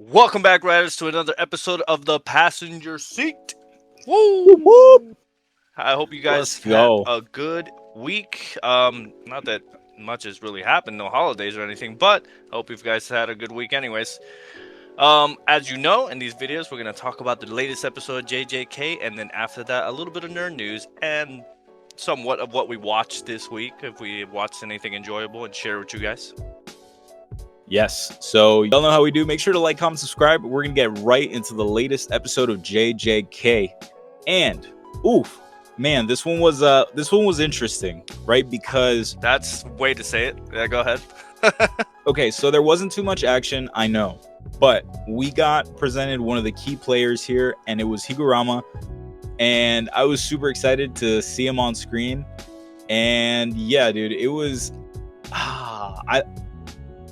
Welcome back, riders, to another episode of the Passenger Seat. Whoop, whoop. I hope you Let's guys had go. a good week. Not that much has really happened, no holidays or anything, but I hope you guys had a good week anyways. As you know, in these videos, we're going to talk about the latest episode of JJK, and then after that, a little bit of nerd news and somewhat of what we watched this week, if we watched anything enjoyable, and share with you guys. Yes. So y'all know how we do. Make sure to like, comment, subscribe. We're going to get right into the latest episode of JJK. And, oof, man, this one was interesting, right? Because That's way to say it. Yeah, go ahead. okay, so there wasn't too much action, I know. But we got presented one of the key players here, and it was Higurama. And I was super excited to see him on screen. And yeah, dude, it was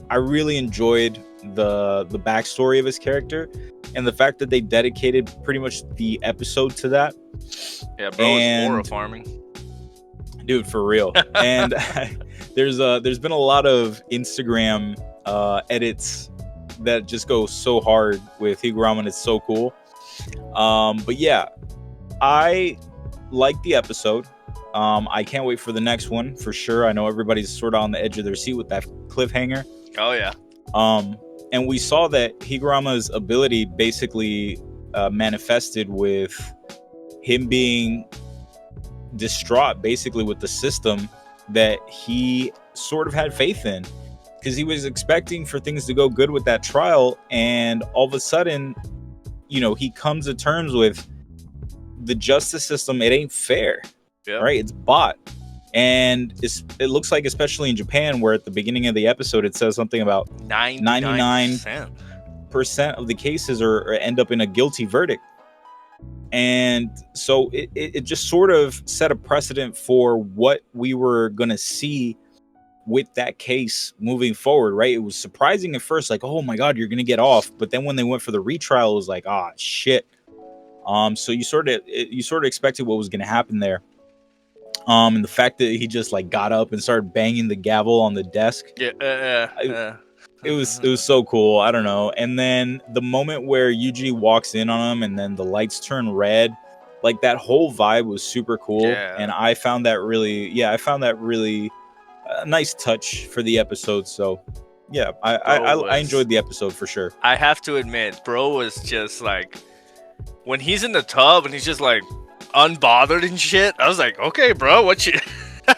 I really enjoyed the backstory of his character and the fact that they dedicated pretty much the episode to that. Yeah, bro, it's horror farming. Dude, for real. And there's been a lot of Instagram edits that just go so hard with Higurama, and it's so cool. But yeah, I like the episode. I can't wait for the next one for sure. I know everybody's sort of on the edge of their seat with that cliffhanger. Oh yeah. And we saw that Higurama's ability basically manifested with him being distraught basically with the system that he sort of had faith in, because he was expecting for things to go good with that trial, and all of a sudden, you know, he comes to terms with the justice system. It ain't fair. Yeah. Right? It's bought. And it looks like, especially in Japan, where at the beginning of the episode it says something about 99% of the cases are end up in a guilty verdict. And so it just sort of set a precedent for what we were going to see with that case moving forward, right? It was surprising at first, like, oh my God, you're going to get off. But then when they went for the retrial, it was like, ah, shit. So you sort of expected what was going to happen there. And the fact that he just like got up and started banging the gavel on the desk. It was so cool. I don't know. And then the moment where Yuji walks in on him and then the lights turn red, like that whole vibe was super cool. Yeah. And I found that really a nice touch for the episode. So yeah, I enjoyed the episode for sure. I have to admit, bro was just like, when he's in the tub and he's just like unbothered and shit, I was like, okay, bro, what you hey,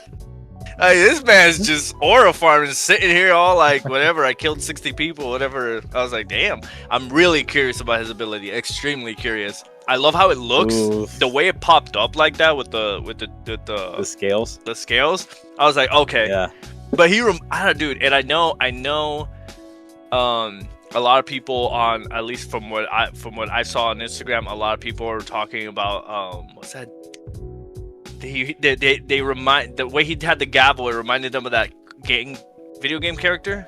this man's just aura farming, sitting here all like, whatever, I killed 60 people, whatever. I was like, damn, I'm really curious about his ability, extremely curious. I love how it looks. Oof. The way it popped up like that with the scales. The scales. I was like, okay. Yeah. But I don't know, dude, and I know a lot of people on, at least from what I saw on Instagram, a lot of people are talking about what's that? They remind, the way he had the gavel, it reminded them of that video game character.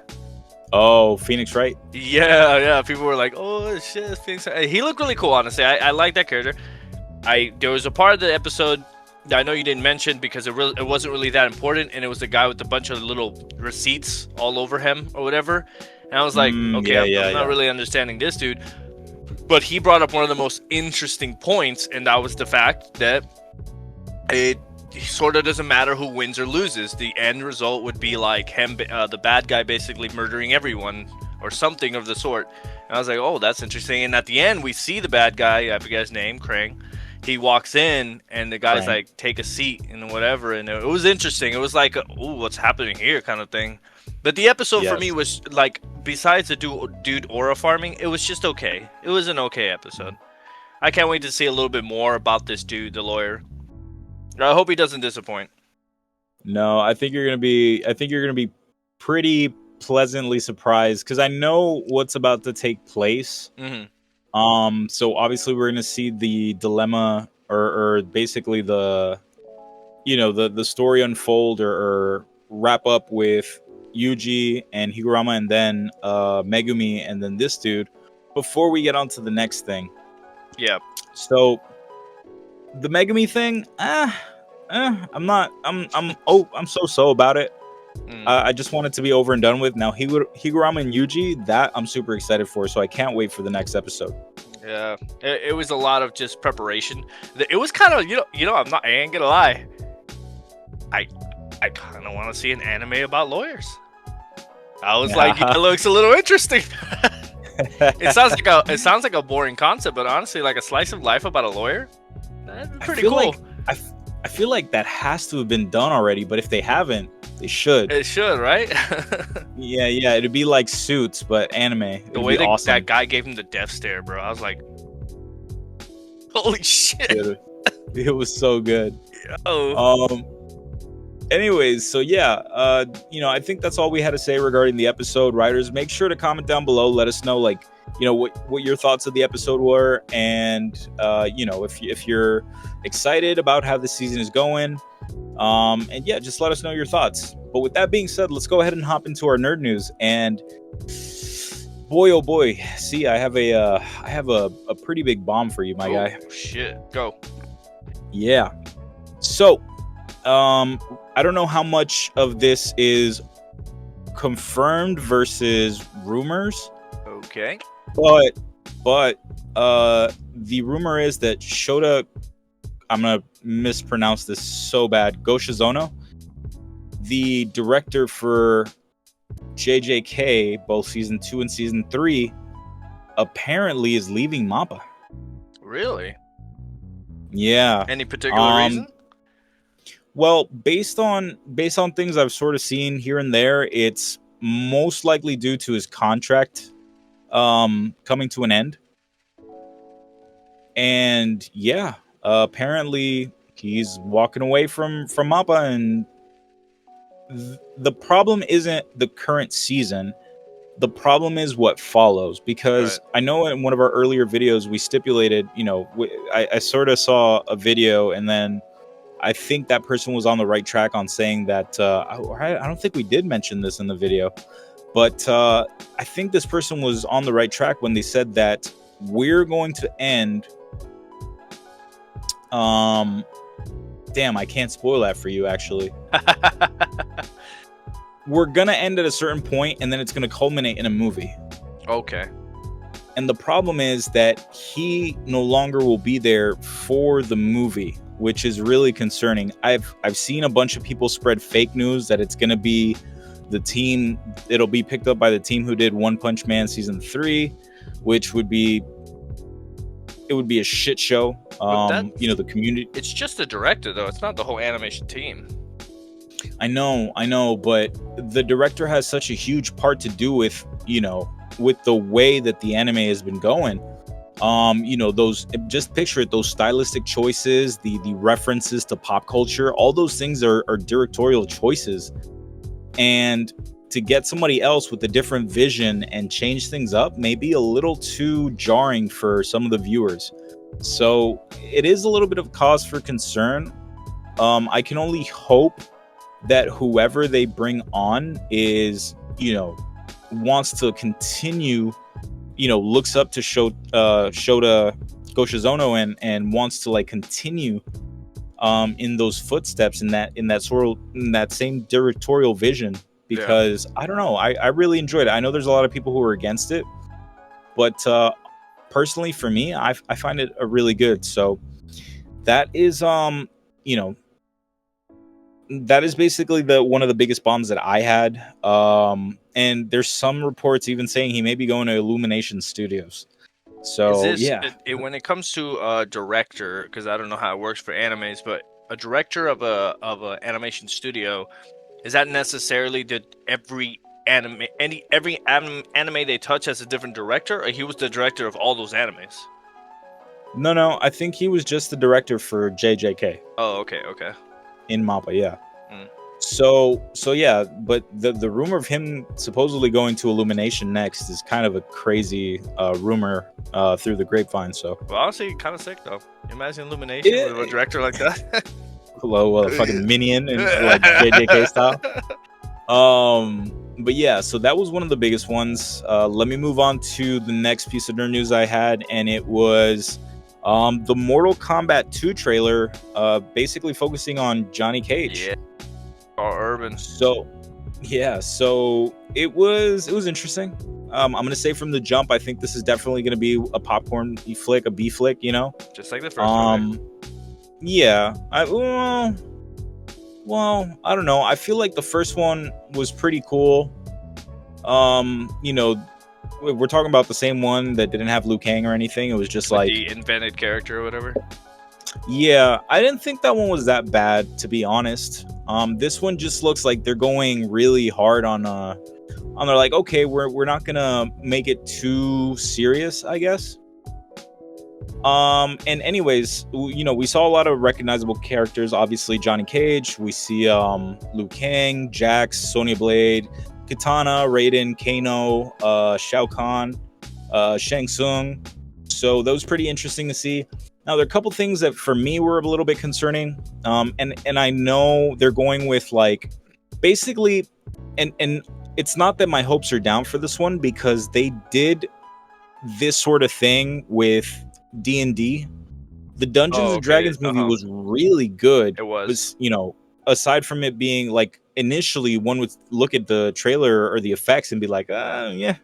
Oh, Phoenix Wright. Yeah. People were like, oh shit, Phoenix Wright. He looked really cool, honestly. I like that character. There was a part of the episode that I know you didn't mention because it wasn't really that important, and it was the guy with a bunch of little receipts all over him or whatever. And I was like, okay, I'm not really understanding this dude. But he brought up one of the most interesting points, and that was the fact that it sort of doesn't matter who wins or loses. The end result would be like him, the bad guy, basically murdering everyone or something of the sort. And I was like, oh, that's interesting. And at the end, we see the bad guy, I forget his name, Krang. He walks in, and the guy's like, take a seat and whatever. And it was interesting. It was like, ooh, what's happening here kind of thing. But the episode for me was like, besides the dude aura farming, it was just okay. It was an okay episode. I can't wait to see a little bit more about this dude, the lawyer. I hope he doesn't disappoint. No, I think you're gonna be. I think you're gonna be pretty pleasantly surprised because I know what's about to take place. Hmm. So obviously we're gonna see the dilemma, or basically the, the story unfold, or wrap up with Yuji and Higurama, and then Megumi, and then this dude. Before we get on to the next thing, Yeah. so the Megumi thing, I'm not. I'm so about it. Mm. I just want it to be over and done with. Now, Higurama and Yuji, that I'm super excited for, so I can't wait for the next episode. Yeah, it was a lot of just preparation. It was kind of, I ain't gonna lie. I kind of want to see an anime about lawyers. I was like, it looks a little interesting. It sounds like a boring concept, but honestly, like a slice of life about a lawyer, that'd be pretty cool. I feel like that has to have been done already, but if they haven't, they should. It should, right? Yeah, it'd be like Suits, but anime. The way that guy gave him the death stare, bro, I was like, holy shit. Dude, it was so good. Oh. Anyways, so yeah, I think that's all we had to say regarding the episode. Writers, make sure to comment down below. Let us know, like, what your thoughts of the episode were, and if you're excited about how the season is going, and yeah, just let us know your thoughts. But with that being said, let's go ahead and hop into our nerd news. And boy, oh boy, see, I have a pretty big bomb for you, my guy. Shit, go. Yeah. So, I don't know how much of this is confirmed versus rumors. Okay. But the rumor is that Shota, I'm gonna mispronounce this so bad, Goshizono, the director for JJK, both season 2 and season 3, apparently is leaving MAPPA. Really? Yeah. Any particular reason? Well, based on things I've sort of seen here and there, it's most likely due to his contract coming to an end. And yeah, apparently he's walking away from MAPPA, and the problem isn't the current season. The problem is what follows, because right. I know in one of our earlier videos we stipulated, I sort of saw a video, and then I think that person was on the right track on saying that, I don't think we did mention this in the video, but I think this person was on the right track when they said that we're going to end, damn, I can't spoil that for you, actually. We're going to end at a certain point, and then it's going to culminate in a movie. Okay. And the problem is that he no longer will be there for the movie, which is really concerning. I've seen a bunch of people spread fake news that it's going to be the team, it'll be picked up by the team who did One Punch Man season 3, which would be a shit show. The community. It's just the director, though. It's not the whole animation team. I know, but the director has such a huge part to do with, with the way that the anime has been going. Those, just picture it, those stylistic choices, the references to pop culture, all those things are directorial choices. And to get somebody else with a different vision and change things up may be a little too jarring for some of the viewers. So it is a little bit of cause for concern. I can only hope that whoever they bring on is, wants to continue, looks up to Shota Goshizono and wants to continue in those footsteps, in that same directorial vision, because I don't know, I really enjoyed it. I know there's a lot of people who are against it, but personally for me, I find it really good. So that is that is basically one of the biggest bombs that I had. And there's some reports even saying he may be going to Illumination Studios. So when it comes to a director, because I don't know how it works for animes, but a director of a animation studio, is that necessarily that every anime they touch has a different director, or he was the director of all those animes? No, I think he was just the director for JJK. Oh, okay. In MAPPA, yeah. So yeah, but the rumor of him supposedly going to Illumination next is kind of a crazy rumor through the grapevine. So Well, honestly, kind of sick though. Imagine Illumination with a it, director like that. well, a fucking minion and like JJK style. But yeah, so that was one of the biggest ones. Let me move on to the next piece of nerd news I had, and it was the Mortal Kombat 2 trailer, basically focusing on Johnny Cage. Yeah, all urban. So yeah, so it was interesting. I'm gonna say from the jump, I think this is definitely gonna be a popcorn flick, a B flick, you know. Just like the first movie. Yeah, well, I don't know. I feel like the first one was pretty cool. You know, we're talking about the same one that didn't have Liu Kang or anything. It was just With like, the invented character or whatever. yeah, I didn't think that one was that bad, to be honest. This one just looks like they're going really hard on they're like, okay, we're not gonna make it too serious, I guess. And anyways, you know, we saw a lot of recognizable characters. Obviously, Johnny Cage. We see Liu Kang, Jax, Sonya Blade, Katana, Raiden, Kano, Shao Kahn, Shang Tsung. So that was pretty interesting to see. Now, there are a couple things that for me were a little bit concerning. And I know they're going with like basically, and it's not that my hopes are down for this one because they did this sort of thing with D&D. The Dungeons and Dragons movie was really good. It was. You know, aside from it being like initially one would look at the trailer or the effects and be like, yeah.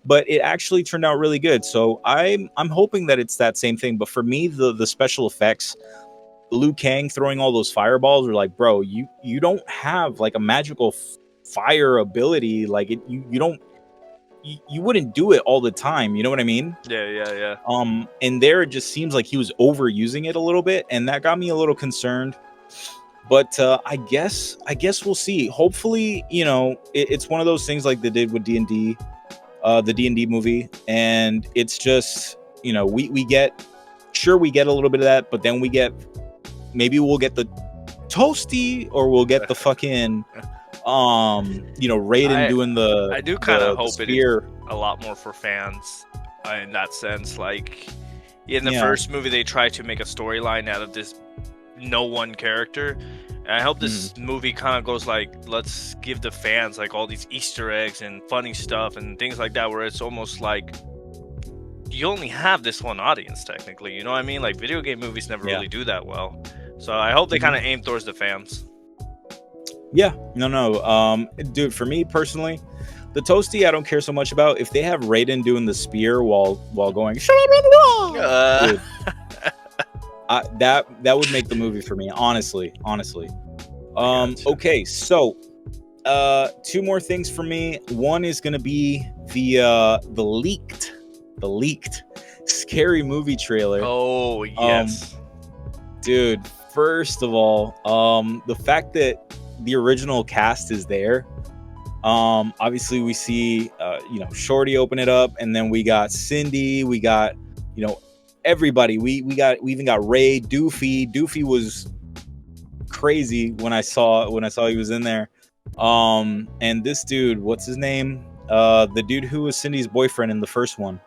But it actually turned out really good. So I'm hoping that it's that same thing. But for me, the special effects, Liu Kang throwing all those fireballs were like, bro, you don't have like a magical fire ability. Like you don't. You wouldn't do it all the time, you know what I mean? Yeah. And there it just seems like he was overusing it a little bit, and that got me a little concerned. But I guess we'll see. Hopefully, you know, it's one of those things like they did with D&D, the D&D movie, and it's just, you know, we get a little bit of that, but then maybe we'll get the toasty, or we'll get the fucking you know, Raiden doing the I do kind of hope it is a lot more for fans in that sense. Like in the first movie, they tried to make a storyline out of this no one character. And I hope this movie kind of goes like, let's give the fans like all these Easter eggs and funny stuff and things like that, where it's almost like you only have this one audience technically. You know what I mean? Like video game movies never really do that well. So I hope they kind of aim towards the fans. Yeah, no. Dude, for me personally, the toasty I don't care so much about. If they have Raiden doing the spear while going, dude, that would make the movie for me. Honestly. Okay, so two more things for me. One is gonna be the leaked Scary Movie trailer. Oh yes, dude. First of all, the fact that the original cast is there. Obviously we see you know, Shorty open it up, and then we got Cindy, we got, you know, everybody. We even got Ray, Doofy. Doofy was crazy when I saw he was in there. And this dude, what's his name? The dude who was Cindy's boyfriend in the first one.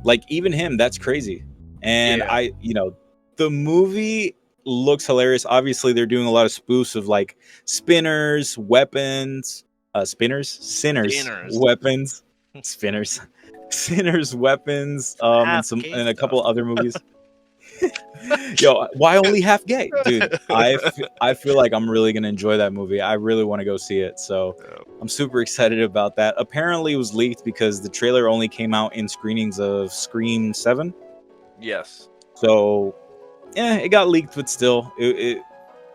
Like even him, that's crazy. And you know, the movie looks hilarious. Obviously, they're doing a lot of spoofs of like spinners, weapons, sinners, weapons, spinners, sinners, weapons, and a couple other movies. Yo, why only half gay, dude? I feel like I'm really gonna enjoy that movie. I really want to go see it, so I'm super excited about that. Apparently, it was leaked because the trailer only came out in screenings of Scream 7. Yes. So, yeah, it got leaked, but still, it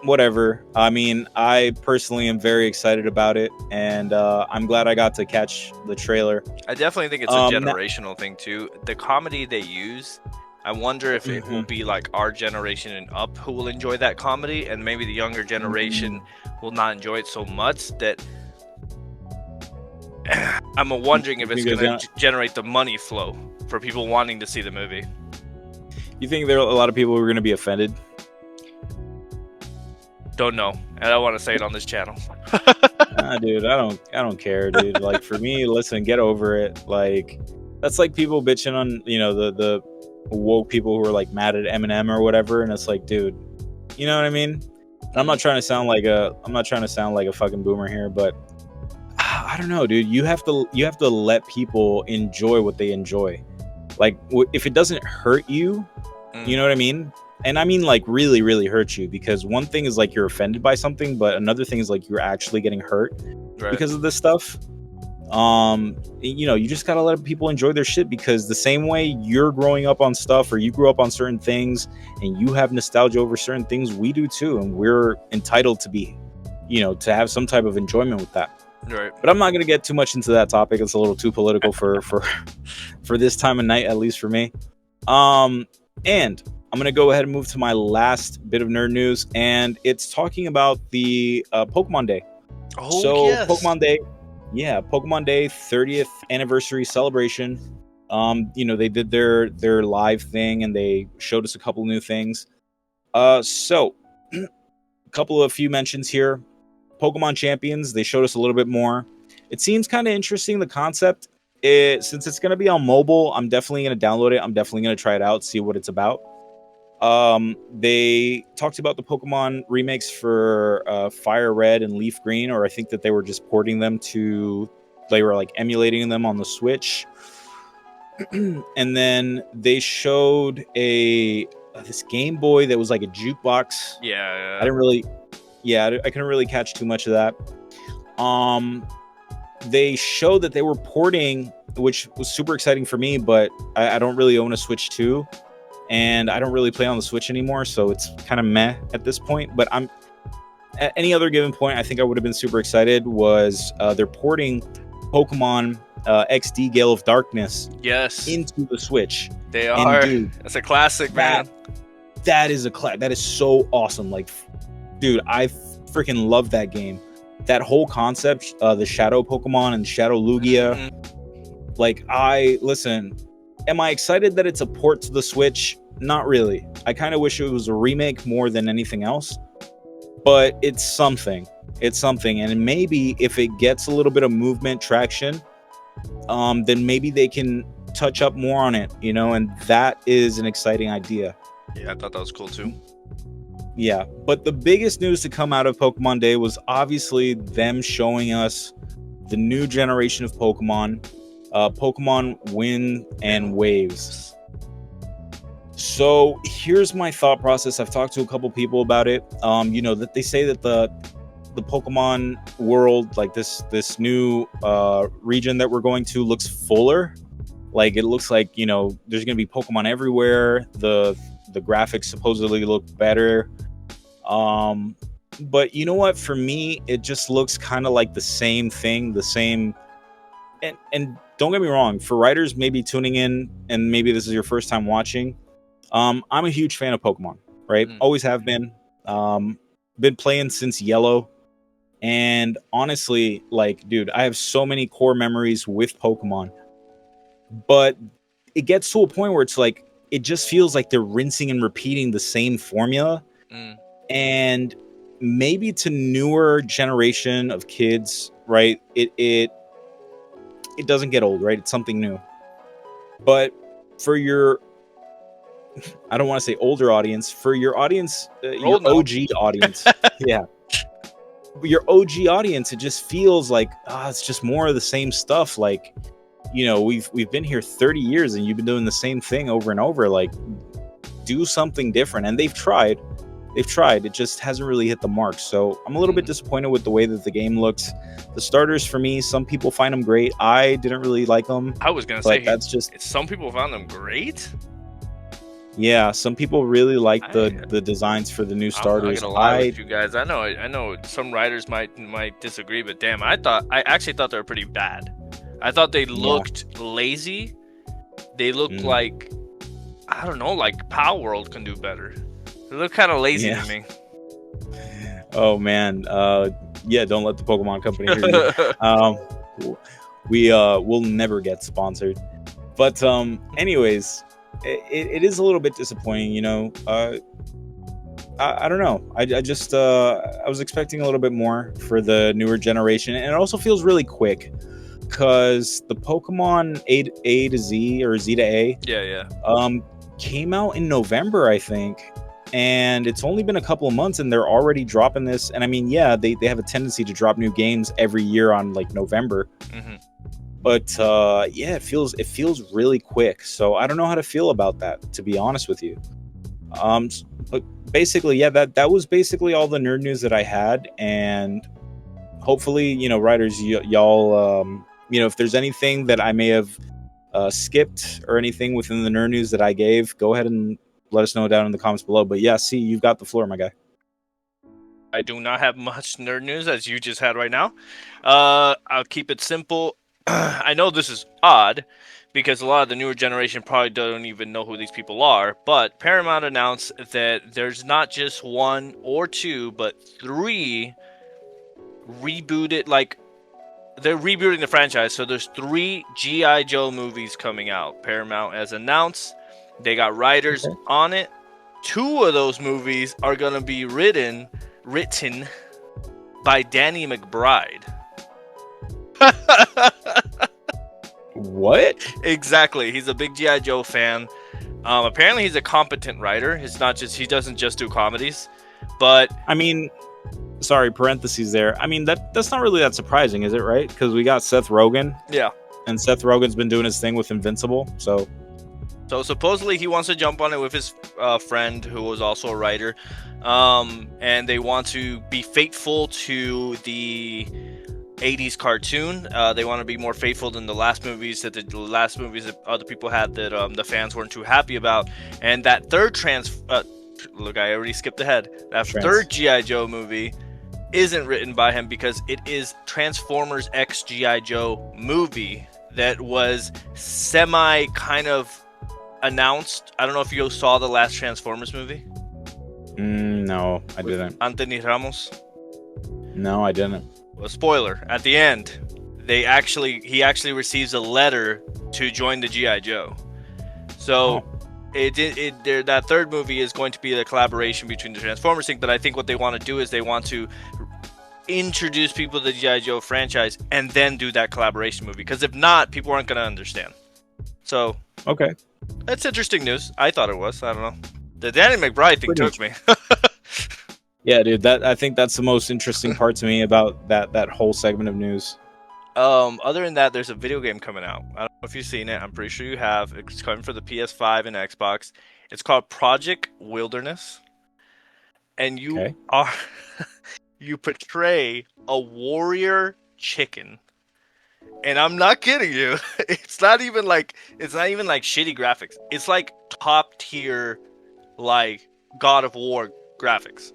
whatever. I mean, I personally am very excited about it, and I'm glad I got to catch the trailer. I definitely think it's a generational thing too. The comedy they use, I wonder if it will be like our generation and up who will enjoy that comedy, and maybe the younger generation will not enjoy it so much. That I'm wondering if it's going to generate the money flow for people wanting to see the movie. You think there are a lot of people who are going to be offended? don't know, and I want to say it on this channel. Nah, dude, I don't care, dude. Like, for me, listen, get over it. Like, that's like people bitching on, the woke people who are like mad at Eminem or whatever, and it's like, dude, you know what I mean? And I'm not trying to sound like a fucking boomer here, but I don't know, dude. You have to let people enjoy what they enjoy. Like, if it doesn't hurt you, you know what I mean? And I mean, like, really, really hurt you, because one thing is like you're offended by something, but another thing is like you're actually getting hurt because of this stuff. You just gotta let people enjoy their shit, because the same way you're growing up on stuff, or you grew up on certain things and you have nostalgia over certain things, we do too, and we're entitled to be, to have some type of enjoyment with that. Right. But I'm not gonna get too much into that topic. It's a little too political for this time of night, at least for me. And I'm going to go ahead and move to my last bit of nerd news, and it's talking about the Pokemon Day. Oh, so, yes. Pokemon Day 30th anniversary celebration. They did their live thing, and they showed us a couple new things. So a few mentions here. Pokemon Champions, they showed us a little bit more. It seems kind of interesting, the concept. Since it's going to be on mobile, I'm definitely going to download it. I'm definitely going to try it out, see what it's about. They talked about the Pokemon remakes for Fire Red and Leaf Green, or I think that they were just porting them they were like emulating them on the Switch. And then they showed this Game Boy that was like a jukebox. Yeah. I couldn't really catch too much of that. They showed that they were porting, which was super exciting for me, but I don't really own a Switch 2. And I don't really play on the Switch anymore, so it's kind of meh at this point. But at any other given point, I think I would have been super excited. Was they're porting Pokemon XD Gale of Darkness into the Switch. They are. And dude, that's a classic, man. That is that is so awesome. Like, dude, I freaking love that game. That whole concept, the Shadow Pokemon and Shadow Lugia. Mm-hmm. Like, am I excited that it's a port to the Switch? Not really. I kind of wish it was a remake more than anything else. But it's something. And maybe if it gets a little bit of movement traction, then maybe they can touch up more on it, and that is an exciting idea. Yeah, I thought that was cool too. Yeah, but the biggest news to come out of Pokemon Day was obviously them showing us the new generation of Pokemon. Pokemon Wind and Waves. So here's my thought process. I've talked to a couple people about it. That they say that the Pokemon world, like this new region that we're going to, looks fuller. Like, it looks like, there's gonna be Pokemon everywhere. The graphics supposedly look better. But you know what? For me, it just looks kind of like the same thing, and don't get me wrong, for writers maybe tuning in and maybe this is your first time watching, I'm a huge fan of Pokemon, right? Always have been. Been playing since Yellow. And honestly, like, dude, I have so many core memories with Pokemon. But it gets to a point where it's like, it just feels like they're rinsing and repeating the same formula. And maybe to newer generation of kids, right, it doesn't get old, right? It's something new. But for your, I don't want to say older audience, for your audience, your OG audience, yeah, your OG audience, it just feels like it's just more of the same stuff. Like, we've been here 30 years and you've been doing the same thing over and over. Like, do something different. And they've tried. It just hasn't really hit the mark. So I'm a little bit disappointed with the way that the game looks. The starters, for me, some people find them great. I didn't really like them. I was gonna say that's just some people found them great. Yeah, some people really like the designs for the new starters. I'm not gonna lie with you guys. I know some writers might disagree, but damn, I actually thought they were pretty bad. I thought they looked lazy. They looked like, I don't know, like Power World can do better. They look kind of lazy to me. Oh man, don't let the Pokemon Company hear you. We'll never get sponsored. But anyways, it is a little bit disappointing, I don't know. I just I was expecting a little bit more for the newer generation, and it also feels really quick because the Pokemon A to Z or Z to A Yeah. came out in November, I think, and it's only been a couple of months, and they're already dropping this. And I mean, yeah, they have a tendency to drop new games every year on like November, but yeah, it feels really quick. So I don't know how to feel about that, to be honest with you. But basically, yeah, that was basically all the nerd news that I had, and hopefully, writers, y'all, if there's anything that I may have skipped or anything within the nerd news that I gave, go ahead and let us know down in the comments below. But yeah, see, you've got the floor, my guy. I do not have much nerd news as you just had right now. I'll keep it simple. I know this is odd because a lot of the newer generation probably don't even know who these people are, but Paramount announced that there's not just one or two, but three rebooted, like, they're rebooting the franchise. So there's 3 G.I. Joe movies coming out. Paramount has announced. They got writers on it. 2 of those movies are going to be written by Danny McBride. What? Exactly. He's a big G.I. Joe fan. Apparently he's a competent writer. He doesn't just do comedies. But I mean, sorry, parentheses there. I mean, that's not really that surprising, is it, right? Because we got Seth Rogen. Yeah. And Seth Rogen's been doing his thing with Invincible, so supposedly he wants to jump on it with his friend who was also a writer. And they want to be faithful to the 80s cartoon. They want to be more faithful than the last movies that other people had that the fans weren't too happy about. And that third look, I already skipped ahead. That third G.I. Joe movie isn't written by him because it is Transformers X G.I. Joe movie that was semi kind of announced. I don't know if you saw the last Transformers movie. No, I didn't. Anthony Ramos. No, I didn't. Well, spoiler: at the end, he actually receives a letter to join the G.I. Joe. So. That third movie is going to be the collaboration between the Transformers thing, but I think what they want to do is they want to introduce people to the G.I. Joe franchise and then do that collaboration movie, because if not, people aren't going to understand. So, okay, that's interesting news. I thought it was. I don't know. The Danny McBride thing took me. Yeah, dude, I think that's the most interesting part to me about that whole segment of news. Other than that, there's a video game coming out. I don't know if you've seen it. I'm pretty sure you have. It's coming for the PS5 and Xbox. It's called Project Wilderness. And you you portray a warrior chicken. And I'm not kidding you. It's not even like shitty graphics. It's like top tier, like God of War graphics.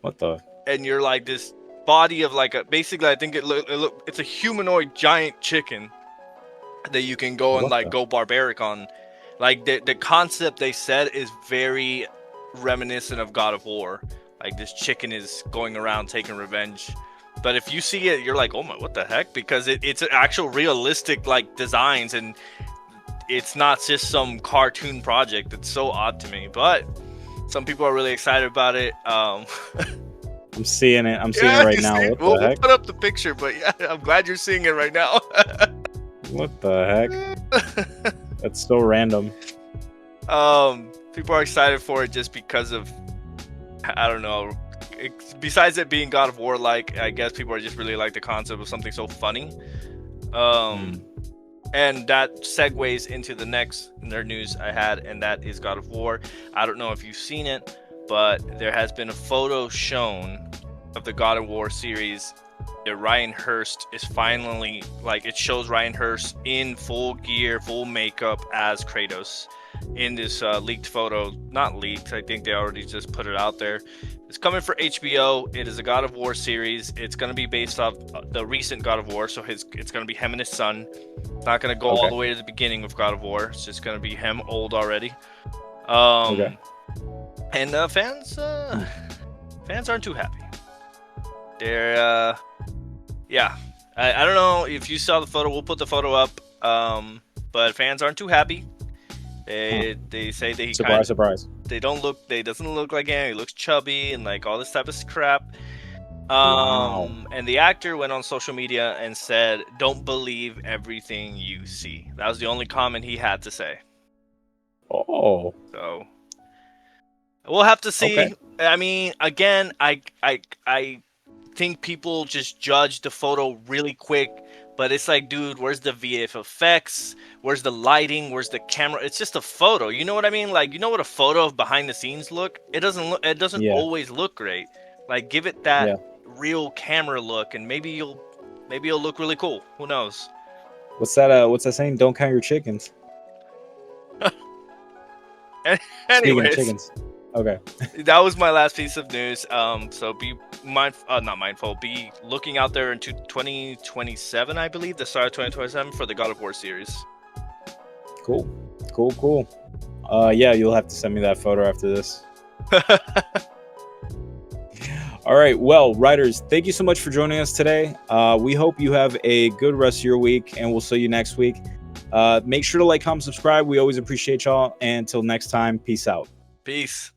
What the? And you're like this body of like basically I think it's a humanoid giant chicken that you can go and go barbaric on. Like the concept they said is very reminiscent of God of War. Like this chicken is going around taking revenge. But if you see it, you're like, oh my, what the heck? Because it's an actual realistic like designs, and it's not just some cartoon project. It's so odd to me, but some people are really excited about it. I'm seeing it. I'm seeing it right now. What the heck? We'll put up the picture, but yeah, I'm glad you're seeing it right now. What the heck? That's so random. People are excited for it just because of, I don't know. Besides it being God of War, like, I guess people are just really like the concept of something so funny. And that segues into the next nerd news I had, and that is God of War. I don't know if you've seen it, but there has been a photo shown of the God of War series that Ryan Hurst is finally, like, it shows Ryan Hurst in full gear, full makeup as Kratos in this leaked photo. Not leaked, I think they already just put it out there. It's coming for HBO. It is a God of War series. It's going to be based off the recent God of War, so it's going to be him and his son. It's not going to go all the way to the beginning of God of War. It's just going to be him old already. And fans aren't too happy. They're yeah. I don't know if you saw the photo. We'll put the photo up. But fans aren't too happy. They say that surprise. They doesn't look like him. He looks chubby and like all this type of crap. Wow. And the actor went on social media and said, "Don't believe everything you see." That was the only comment he had to say. Oh. So we'll have to see. Okay. I mean, again, I think people just judge the photo really quick, but it's like, dude, where's the VFX? Where's the lighting? Where's the camera? It's just a photo. You know what I mean? Like, you know what a photo of behind the scenes look? It doesn't Yeah. always look great. Like, give it that Yeah. real camera look, and maybe you'll look really cool. Who knows? What's that saying? Don't count your chickens. Speaking of Anyways, chickens. Okay. that was my last piece of news. So be not mindful. Be looking out there into 2027, I believe, the start of 2027 for the God of War series. Cool. Yeah, you'll have to send me that photo after this. All right. Well, writers, thank you so much for joining us today. We hope you have a good rest of your week, and we'll see you next week. Make sure to like, comment, subscribe. We always appreciate y'all. And until next time, peace out. Peace.